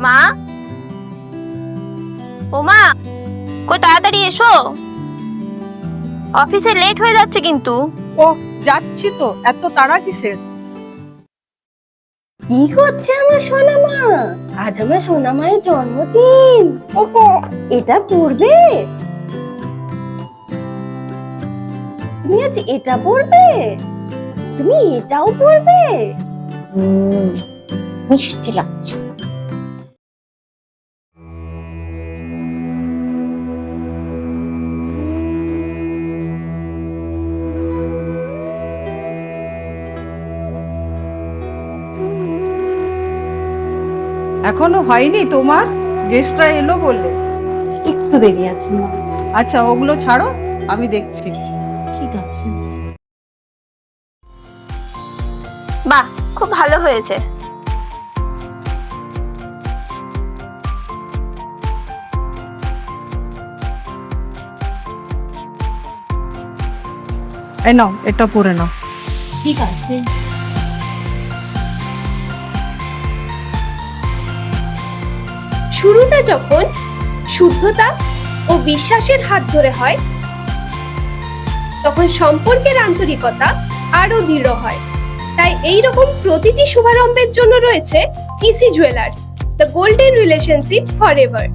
মা, ও মা, কই তাড়াতাড়ি এসো, অফিসে লেট হয়ে যাচ্ছে কিন্তু। ও, যাচ্ছি তো, এত তাড়া কিসের? কি করছে আমার সোনা মা? আজ আমার সোনা মায়ের জন্মদিন। এটা পড়বে? তুমি আজ এটা পড়বে? তুমি এটাও পড়বে? মিষ্টি লাগছে। এখনো হয়নি তোমার? গেস্টরা এলো বললে। একটু দেরি আছে মা। আচ্ছা, ওগুলো ছাড়ো, আমি দেখছি। ঠিক আছে। বাহ, খুব ভালো হয়েছে। এই নাও, এটা পরে নাও। ঠিক আছে। শুরুটা যখন শুদ্ধতা ও বিশ্বাসের হাত ধরে হয়, তখন সম্পর্কের আন্তরিকতা আরো দৃঢ় হয়। তাই এই রকম প্রতিটি শুভারম্ভের জন্য রয়েছে EC jewellers, the golden relationship forever.